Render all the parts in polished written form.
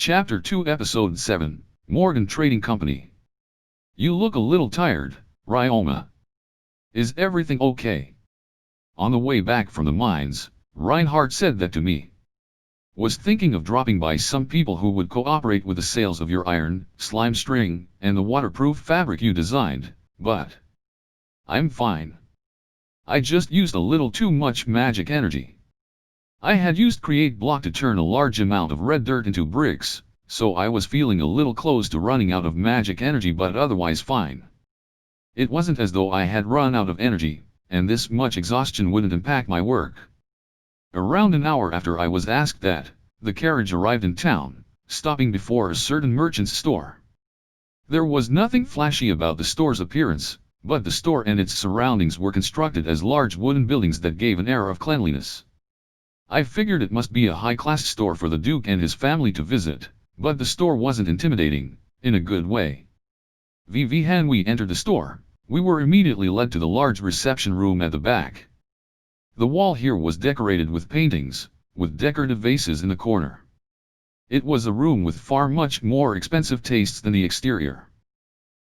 Chapter 2 Episode 7, Morgan Trading Company. You look a little tired, Ryoma. Is everything okay? On the way back from the mines, Reinhardt said that to me. Was thinking of dropping by some people who would cooperate with the sales of your iron, slime string, and the waterproof fabric you designed, but I'm fine. I just used a little too much magic energy. I had used Create Block to turn a large amount of red dirt into bricks, so I was feeling a little close to running out of magic energy, but otherwise fine. It wasn't as though I had run out of energy, and this much exhaustion wouldn't impact my work. Around an hour after I was asked that, the carriage arrived in town, stopping before a certain merchant's store. There was nothing flashy about the store's appearance, but the store and its surroundings were constructed as large wooden buildings that gave an air of cleanliness. I figured it must be a high-class store for the Duke and his family to visit, but the store wasn't intimidating, in a good way. When we entered the store, we were immediately led to the large reception room at the back. The wall here was decorated with paintings, with decorative vases in the corner. It was a room with far much more expensive tastes than the exterior.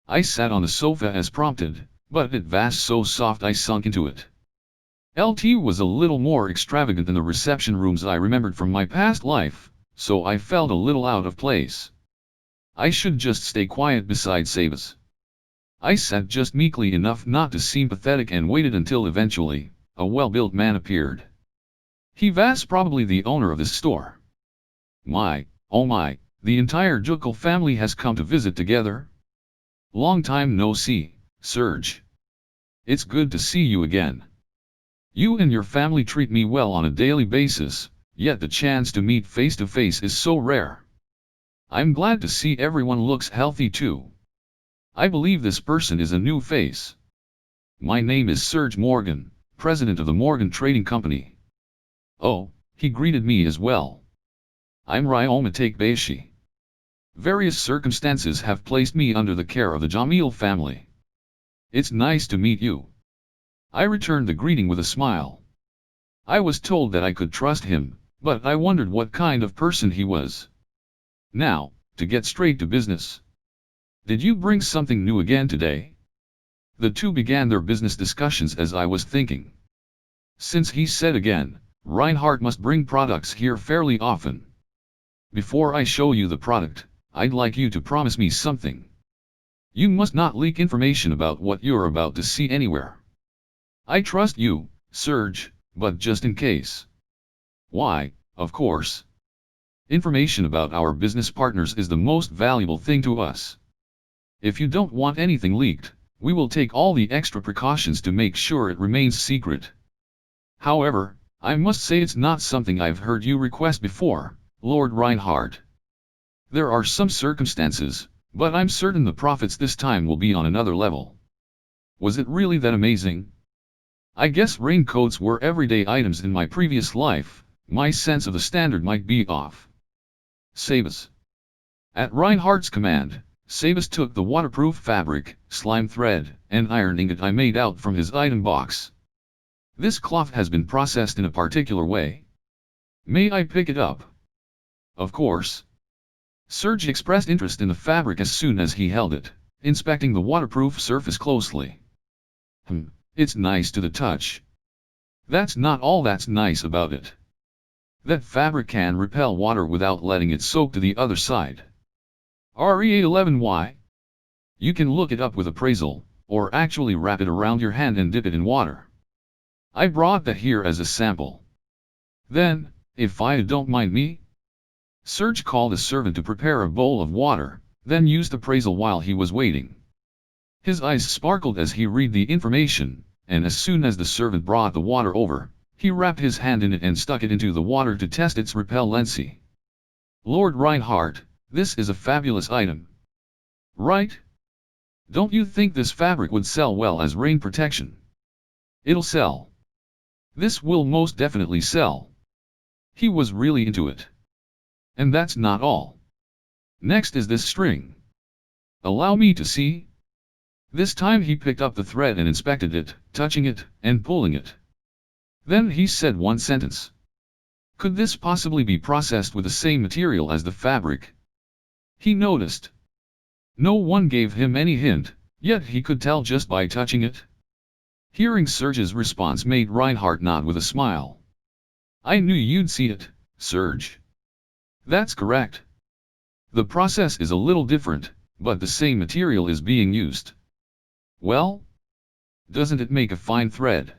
I sat on the sofa as prompted, but it was so soft I sunk into it. LT was a little more extravagant than the reception rooms I remembered from my past life, so I felt a little out of place. I should just stay quiet beside Sabas. I sat just meekly enough not to seem pathetic and waited until eventually, a well-built man appeared. He was probably the owner of this store. Oh my, the entire Jukal family has come to visit together? Long time no see, Serge. It's good to see you again. You and your family treat me well on a daily basis, yet the chance to meet face to face is so rare. I'm glad to see everyone looks healthy too. I believe this person is a new face. My name is Serge Morgan, president of the Morgan Trading Company. Oh, he greeted me as well. I'm Ryoma Takebayashi. Various circumstances have placed me under the care of the Jamil family. It's nice to meet you. I returned the greeting with a smile. I was told that I could trust him, but I wondered what kind of person he was. Now, to get straight to business. Did you bring something new again today? The two began their business discussions as I was thinking. Since he said again, Reinhardt must bring products here fairly often. Before I show you the product, I'd like you to promise me something. You must not leak information about what you're about to see anywhere. I trust you, Serge, but just in case. Why, of course. Information about our business partners is the most valuable thing to us. If you don't want anything leaked, we will take all the extra precautions to make sure it remains secret. However, I must say it's not something I've heard you request before, Lord Reinhardt. There are some circumstances, but I'm certain the profits this time will be on another level. Was it really that amazing? I guess raincoats were everyday items in my previous life, my sense of the standard might be off. Sabas. At Reinhardt's command, Sabas took the waterproof fabric, slime thread, and iron ingot I made out from his item box. This cloth has been processed in a particular way. May I pick it up? Of course. Serge expressed interest in the fabric as soon as he held it, inspecting the waterproof surface closely. It's nice to the touch. That's not all that's nice about it. That fabric can repel water without letting it soak to the other side. RE11Y. You can look it up with appraisal, or actually wrap it around your hand and dip it in water. I brought that here as a sample. Then, if I don't mind me. Serge called a servant to prepare a bowl of water, then used appraisal while he was waiting. His eyes sparkled as he read the information, and as soon as the servant brought the water over, he wrapped his hand in it and stuck it into the water to test its repellency. Lord Reinhardt, this is a fabulous item. Right? Don't you think this fabric would sell well as rain protection? It'll sell. This will most definitely sell. He was really into it. And that's not all. Next is this string. Allow me to see. This time he picked up the thread and inspected it, touching it, and pulling it. Then he said one sentence. Could this possibly be processed with the same material as the fabric, He noticed. No one gave him any hint, yet he could tell just by touching it. Hearing Serge's response made Reinhardt nod with a smile. I knew you'd see it, Serge. That's correct. The process is a little different, but the same material is being used. Well? Doesn't it make a fine thread?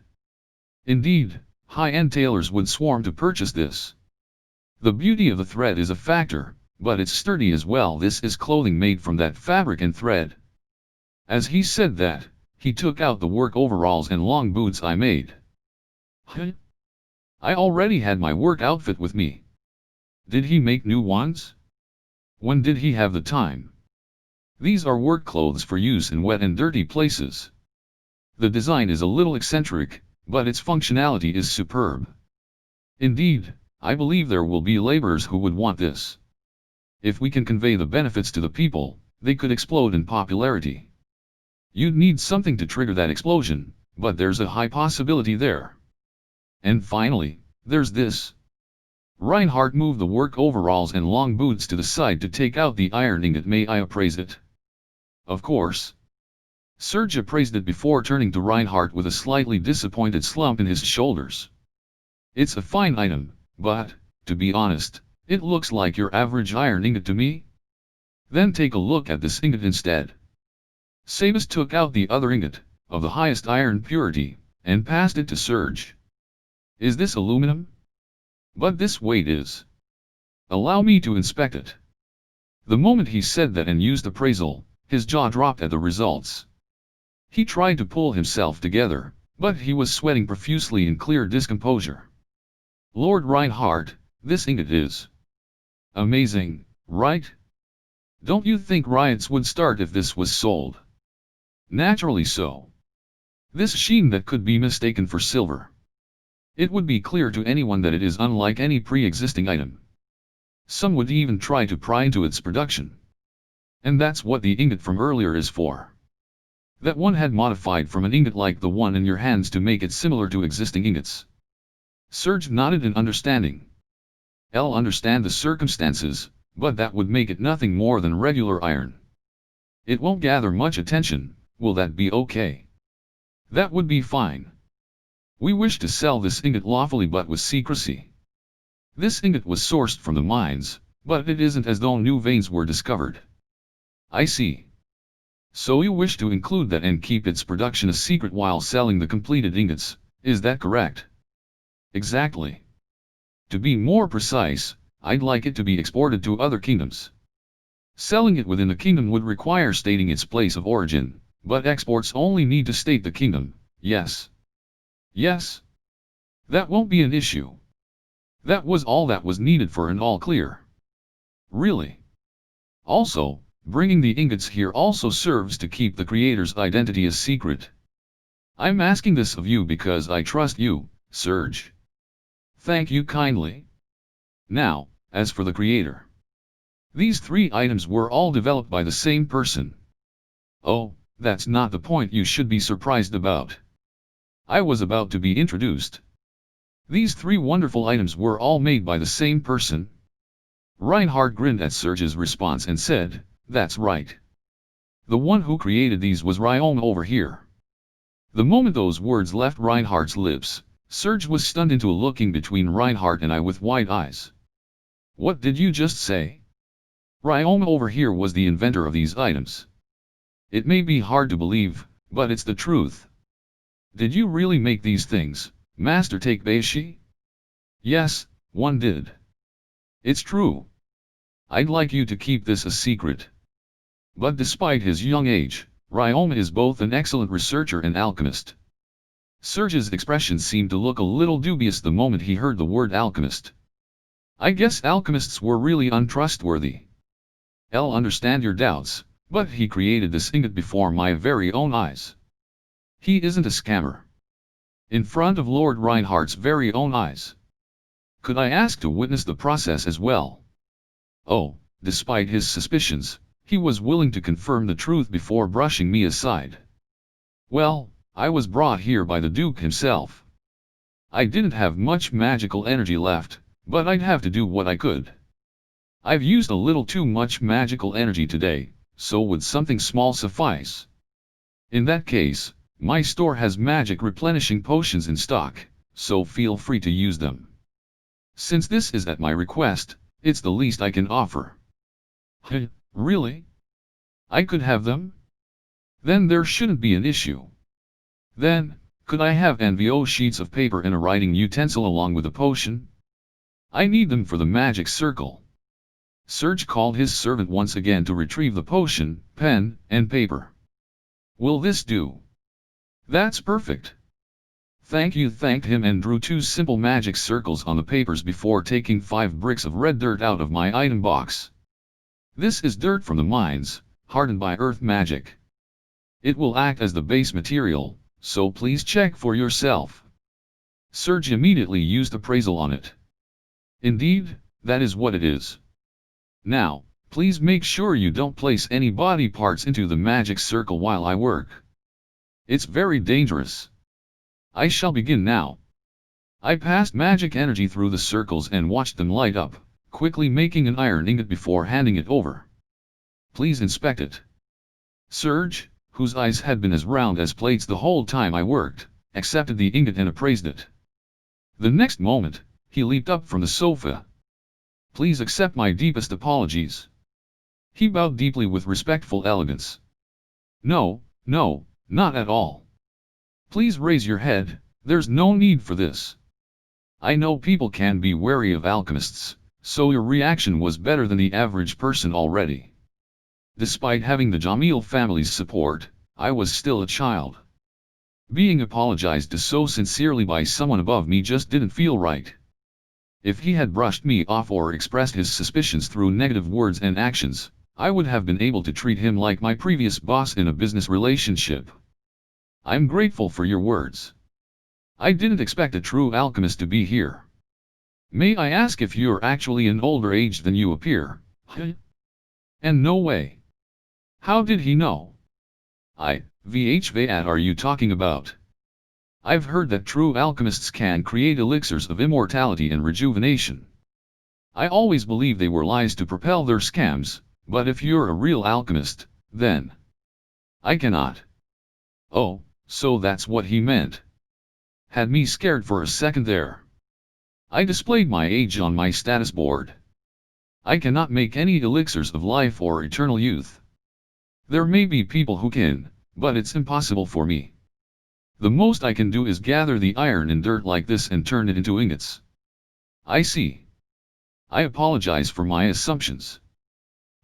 Indeed, high-end tailors would swarm to purchase this. The beauty of the thread is a factor, but it's sturdy as well. This is clothing made from that fabric and thread. As he said that, he took out the work overalls and long boots I made. Huh? I already had my work outfit with me. Did he make new ones? When did he have the time? These are work clothes for use in wet and dirty places. The design is a little eccentric, but its functionality is superb. Indeed, I believe there will be laborers who would want this. If we can convey the benefits to the people, they could explode in popularity. You'd need something to trigger that explosion, but there's a high possibility there. And finally, there's this. Reinhardt moved the work overalls and long boots to the side to take out the iron ingot. May I appraise it? Of course. Serge appraised it before turning to Reinhardt with a slightly disappointed slump in his shoulders. It's a fine item, but, to be honest, it looks like your average iron ingot to me. Then take a look at this ingot instead. Sabas took out the other ingot, of the highest iron purity, and passed it to Serge. Is this aluminum? But this weight is. Allow me to inspect it. The moment he said that and used appraisal, his jaw dropped at the results. He tried to pull himself together, but he was sweating profusely in clear discomposure. Lord Reinhardt, this ingot is amazing, right? Don't you think riots would start if this was sold? Naturally so. This sheen that could be mistaken for silver. It would be clear to anyone that it is unlike any pre-existing item. Some would even try to pry into its production. And that's what the ingot from earlier is for. That one had modified from an ingot like the one in your hands to make it similar to existing ingots. Serge nodded in understanding. I'll understand the circumstances, but that would make it nothing more than regular iron. It won't gather much attention, will that be okay? That would be fine. We wish to sell this ingot lawfully but with secrecy. This ingot was sourced from the mines, but it isn't as though new veins were discovered. I see. So you wish to include that and keep its production a secret while selling the completed ingots, is that correct? Exactly. To be more precise, I'd like it to be exported to other kingdoms. Selling it within the kingdom would require stating its place of origin, but exports only need to state the kingdom, yes. Yes. That won't be an issue. That was all that was needed for an all clear. Really. Also, bringing the ingots here also serves to keep the creator's identity a secret. I'm asking this of you because I trust you, Serge. Thank you kindly. Now, as for the creator. These 3 items were all developed by the same person. Oh, that's not the point you should be surprised about. I was about to be introduced. These 3 wonderful items were all made by the same person. Reinhardt grinned at Serge's response and said, that's right. The one who created these was Ryoma over here. The moment those words left Reinhardt's lips, Serge was stunned into looking between Reinhardt and I with wide eyes. What did you just say? Ryoma over here was the inventor of these items. It may be hard to believe, but it's the truth. Did you really make these things, Master Takebayashi? Yes, one did. It's true. I'd like you to keep this a secret. But despite his young age, Ryoma is both an excellent researcher and alchemist. Serge's expression seemed to look a little dubious the moment he heard the word alchemist. I guess alchemists were really untrustworthy. I'll understand your doubts, but he created this ingot before my very own eyes. He isn't a scammer. In front of Lord Reinhardt's very own eyes. Could I ask to witness the process as well? Oh, despite his suspicions, he was willing to confirm the truth before brushing me aside. Well, I was brought here by the Duke himself. I didn't have much magical energy left, but I'd have to do what I could. I've used a little too much magical energy today, so would something small suffice? In that case, my store has magic replenishing potions in stock, so feel free to use them. Since this is at my request, it's the least I can offer. Really? I could have them? Then there shouldn't be an issue. Then, could I have NVO sheets of paper and a writing utensil along with a potion? I need them for the magic circle. Serge called his servant once again to retrieve the potion, pen, and paper. Will this do? That's perfect. Thank you, thanked him and drew 2 simple magic circles on the papers before taking 5 bricks of red dirt out of my item box. This is dirt from the mines, hardened by earth magic. It will act as the base material, so please check for yourself. Serge immediately used appraisal on it. Indeed, that is what it is. Now, please make sure you don't place any body parts into the magic circle while I work. It's very dangerous. I shall begin now. I passed magic energy through the circles and watched them light up, quickly making an iron ingot before handing it over. Please inspect it. Serge, whose eyes had been as round as plates the whole time I worked, accepted the ingot and appraised it. The next moment, he leaped up from the sofa. Please accept my deepest apologies. He bowed deeply with respectful elegance. No, not at all. Please raise your head, there's no need for this. I know people can be wary of alchemists, so your reaction was better than the average person already. Despite having the Jamil family's support, I was still a child. Being apologized to so sincerely by someone above me just didn't feel right. If he had brushed me off or expressed his suspicions through negative words and actions, I would have been able to treat him like my previous boss in a business relationship. I'm grateful for your words. I didn't expect a true alchemist to be here. May I ask if you're actually an older age than you appear? And no way. How did he know? What are you talking about? I've heard that true alchemists can create elixirs of immortality and rejuvenation. I always believed they were lies to propel their scams, but if you're a real alchemist, then I cannot. Oh, so that's what he meant. Had me scared for a second there. I displayed my age on my status board. I cannot make any elixirs of life or eternal youth. There may be people who can, but it's impossible for me. The most I can do is gather the iron in dirt like this and turn it into ingots. I see. I apologize for my assumptions.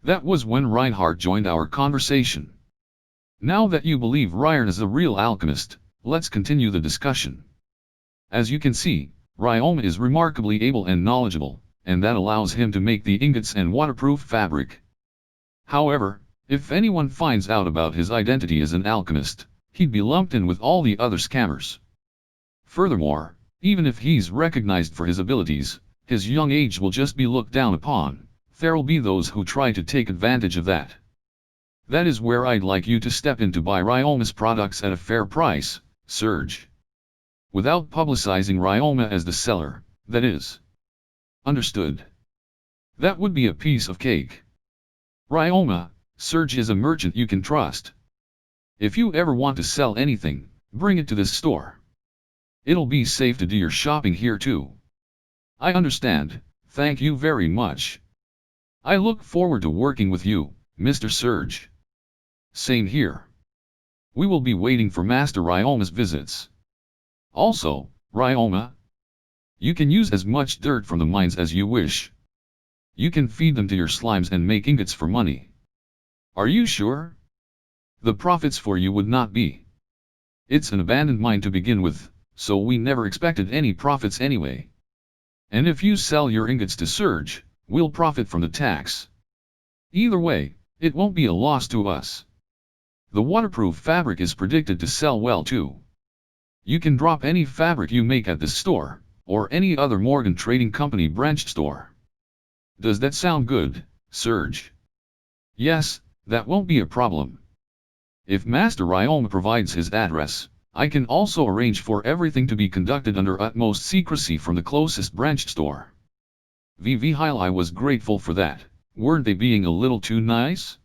That was when Reinhardt joined our conversation. Now that you believe Ryan is a real alchemist, let's continue the discussion. As you can see, Ryoma is remarkably able and knowledgeable, and that allows him to make the ingots and waterproof fabric. However, if anyone finds out about his identity as an alchemist, he'd be lumped in with all the other scammers. Furthermore, even if he's recognized for his abilities, his young age will just be looked down upon. There'll be those who try to take advantage of that. That is where I'd like you to step in to buy Ryoma's products at a fair price, Serge. Without publicizing Ryoma as the seller, that is. Understood. That would be a piece of cake. Ryoma, Serge is a merchant you can trust. If you ever want to sell anything, bring it to this store. It'll be safe to do your shopping here too. I understand, thank you very much. I look forward to working with you, Mr. Serge. Same here. We will be waiting for Master Ryoma's visits. Also, Ryoma, you can use as much dirt from the mines as you wish. You can feed them to your slimes and make ingots for money. Are you sure? The profits for you would not be. It's an abandoned mine to begin with, so we never expected any profits anyway. And if you sell your ingots to Serge, we'll profit from the tax. Either way, it won't be a loss to us. The waterproof fabric is predicted to sell well too. You can drop any fabric you make at this store, or any other Morgan Trading Company branched store. Does that sound good, Serge? Yes, that won't be a problem. If Master Ryoma provides his address, I can also arrange for everything to be conducted under utmost secrecy from the closest branched store. I was grateful for that. Weren't they being a little too nice?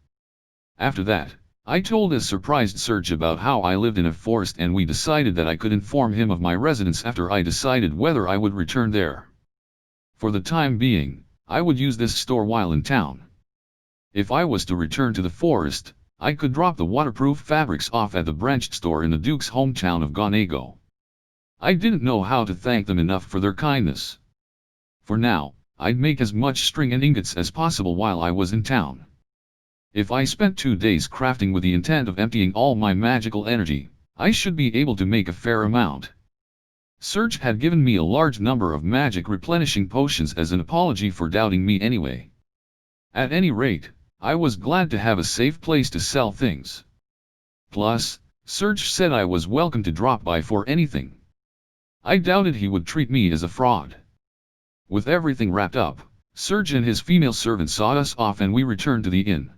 After that, I told a surprised Serge about how I lived in a forest, and we decided that I could inform him of my residence after I decided whether I would return there. For the time being, I would use this store while in town. If I was to return to the forest, I could drop the waterproof fabrics off at the branched store in the Duke's hometown of Gonego. I didn't know how to thank them enough for their kindness. For now, I'd make as much string and ingots as possible while I was in town. If I spent 2 days crafting with the intent of emptying all my magical energy, I should be able to make a fair amount. Serge had given me a large number of magic replenishing potions as an apology for doubting me anyway. At any rate, I was glad to have a safe place to sell things. Plus, Serge said I was welcome to drop by for anything. I doubted he would treat me as a fraud. With everything wrapped up, Serge and his female servant saw us off and we returned to the inn.